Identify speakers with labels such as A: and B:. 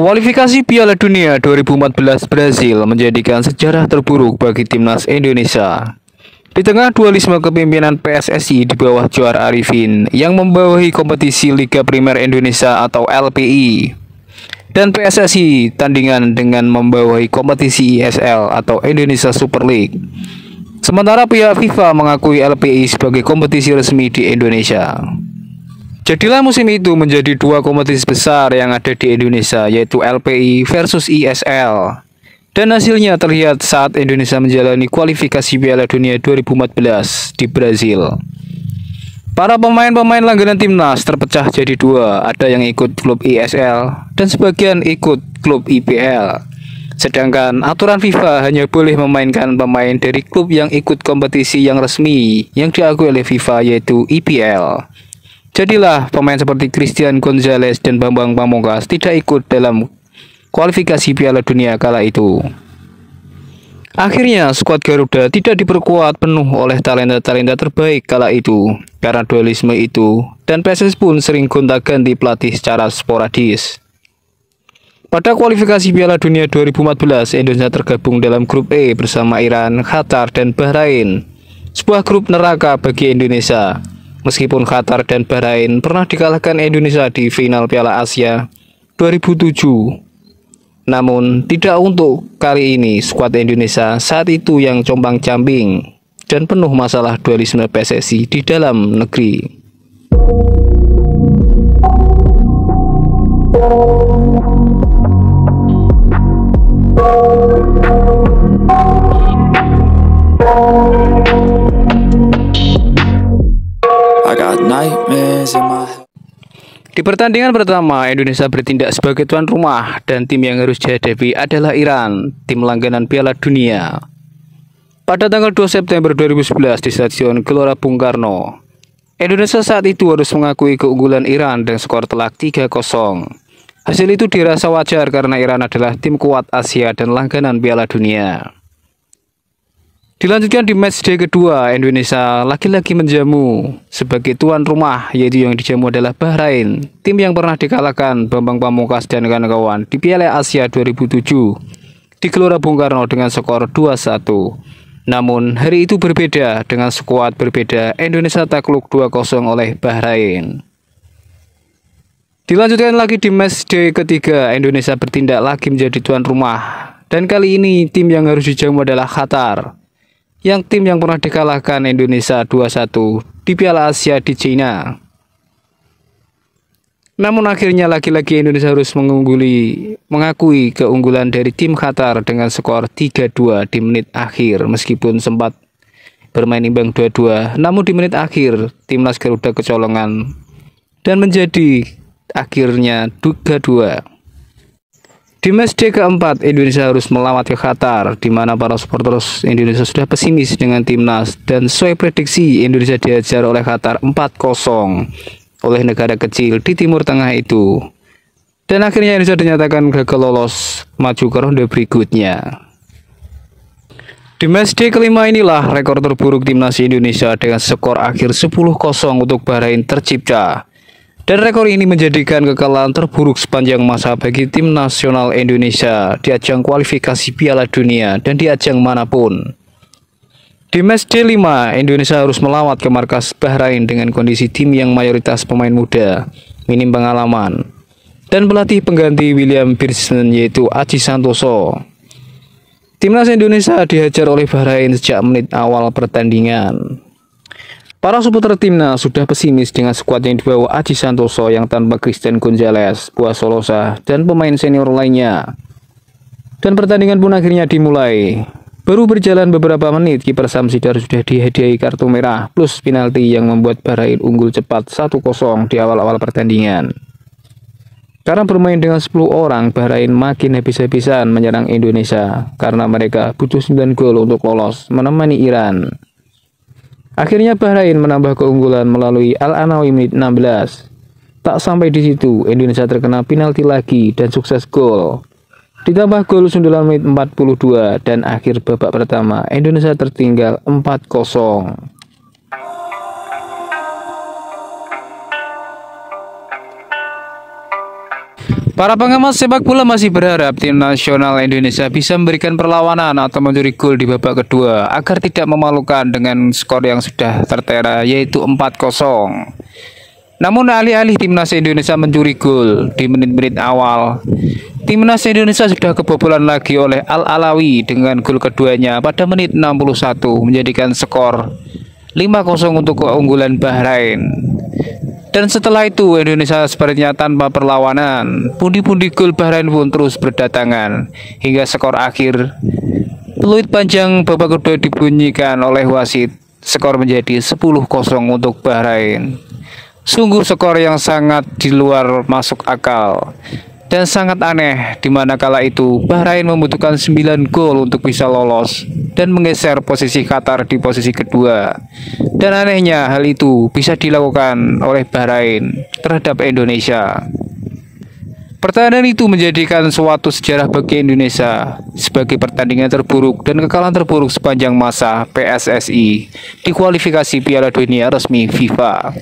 A: Kualifikasi Piala Dunia 2014 Brazil menjadikan sejarah terburuk bagi timnas Indonesia. Di tengah dualisme kepemimpinan PSSI di bawah Johar Arifin yang membawahi kompetisi Liga Primer Indonesia atau LPI, dan PSSI tandingan dengan membawahi kompetisi ISL atau Indonesia Super League. Sementara pihak FIFA mengakui LPI sebagai kompetisi resmi di Indonesia. Jadilah musim itu menjadi dua kompetisi besar yang ada di Indonesia, yaitu LPI versus ISL. Dan hasilnya terlihat saat Indonesia menjalani kualifikasi Piala Dunia 2014 di Brazil. Para pemain-pemain langganan timnas terpecah jadi dua, ada yang ikut klub ISL dan sebagian ikut klub IPL. Sedangkan aturan FIFA hanya boleh memainkan pemain dari klub yang ikut kompetisi yang resmi yang diakui oleh FIFA, yaitu IPL. Jadilah pemain seperti Christian Gonzalez dan Bambang Pamungkas tidak ikut dalam kualifikasi Piala Dunia kala itu. Akhirnya skuad Garuda tidak diperkuat penuh oleh talenta-talenta terbaik kala itu karena dualisme itu, dan PSSI pun sering gonta-ganti pelatih secara sporadis. Pada kualifikasi Piala Dunia 2014, Indonesia tergabung dalam grup E bersama Iran, Qatar, dan Bahrain. Sebuah grup neraka bagi Indonesia. Meskipun Qatar dan Bahrain pernah dikalahkan Indonesia di final Piala Asia 2007. Namun tidak untuk kali ini. Skuad Indonesia saat itu yang compang-camping dan penuh masalah dualisme PSSI di dalam negeri. Di pertandingan pertama, Indonesia bertindak sebagai tuan rumah dan tim yang harus dihadapi adalah Iran, tim langganan Piala Dunia. Pada tanggal 2 September 2011 di Stadion Gelora Bung Karno, Indonesia saat itu harus mengakui keunggulan Iran dengan skor telak 3-0. Hasil itu dirasa wajar karena Iran adalah tim kuat Asia dan langganan Piala Dunia. Dilanjutkan di matchday kedua, Indonesia lagi-lagi menjamu sebagai tuan rumah, yaitu yang dijamu adalah Bahrain, tim yang pernah dikalahkan Bambang Pamungkas dan kawan-kawan di Piala Asia 2007 di Gelora Bung Karno dengan skor 2-1. Namun hari itu berbeda, dengan skuad berbeda, Indonesia takluk 2-0 oleh Bahrain. Dilanjutkan lagi di matchday ketiga, Indonesia bertindak lagi menjadi tuan rumah, dan kali ini tim yang harus dijamu adalah Qatar, yang tim yang pernah dikalahkan Indonesia 2-1 di Piala Asia di China. Namun akhirnya lagi-lagi Indonesia harus mengakui keunggulan dari tim Qatar dengan skor 3-2 di menit akhir. Meskipun sempat bermain imbang 2-2, namun di menit akhir timnas Garuda kecolongan dan menjadi akhirnya 2-2. Di matchday keempat, Indonesia harus melawat ke Qatar, di mana para supporter Indonesia sudah pesimis dengan timnas, dan sesuai prediksi Indonesia dihajar oleh Qatar 4-0 oleh negara kecil di Timur Tengah itu. Dan akhirnya Indonesia dinyatakan gagal lolos maju ke ronde berikutnya. Di matchday kelima inilah rekor terburuk timnas Indonesia dengan skor akhir 10-0 untuk Bahrain tercipta. Dan rekor ini menjadikan kekalahan terburuk sepanjang masa bagi tim nasional Indonesia di ajang kualifikasi Piala Dunia dan di ajang manapun. Di matchday 5, Indonesia harus melawat ke markas Bahrain dengan kondisi tim yang mayoritas pemain muda, minim pengalaman, dan pelatih pengganti William Pearson yaitu Aji Santoso. Timnas Indonesia dihajar oleh Bahrain sejak menit awal pertandingan. Para supporter timnas sudah pesimis dengan skuad yang dibawa Aji Santoso yang tanpa Christian Gonzalez, Buas Solosa, dan pemain senior lainnya. Dan pertandingan pun akhirnya dimulai. Baru berjalan beberapa menit, kiper Samsidar sudah dihadiahi kartu merah plus penalti yang membuat Bahrain unggul cepat 1-0 di awal-awal pertandingan. Karena bermain dengan 10 orang, Bahrain makin habis-habisan menyerang Indonesia karena mereka butuh 9 gol untuk lolos menemani Iran. Akhirnya Bahrain menambah keunggulan melalui Al-Anawi menit 16. Tak sampai di situ, Indonesia terkena penalti lagi dan sukses gol. Ditambah gol sundulan menit 42 dan akhir babak pertama, Indonesia tertinggal 4-0. Para pengamat sepak bola masih berharap tim nasional Indonesia bisa memberikan perlawanan atau mencuri gol di babak kedua agar tidak memalukan dengan skor yang sudah tertera yaitu 4-0. Namun alih-alih timnas Indonesia mencuri gol di menit-menit awal, timnas Indonesia sudah kebobolan lagi oleh Al-Alawi dengan gol keduanya pada menit 61 menjadikan skor 5-0 untuk keunggulan Bahrain. Dan setelah itu Indonesia sepertinya tanpa perlawanan. Pundi-pundi gol Bahrain pun terus berdatangan hingga skor akhir peluit panjang babak kedua dibunyikan oleh wasit. Skor menjadi 10-0 untuk Bahrain. Sungguh skor yang sangat di luar masuk akal dan sangat aneh, di mana kala itu Bahrain membutuhkan 9 gol untuk bisa lolos dan menggeser posisi Qatar di posisi kedua. Dan anehnya hal itu bisa dilakukan oleh Bahrain terhadap Indonesia. Pertandingan itu menjadikan suatu sejarah bagi Indonesia sebagai pertandingan terburuk dan kekalahan terburuk sepanjang masa PSSI di kualifikasi Piala Dunia resmi FIFA.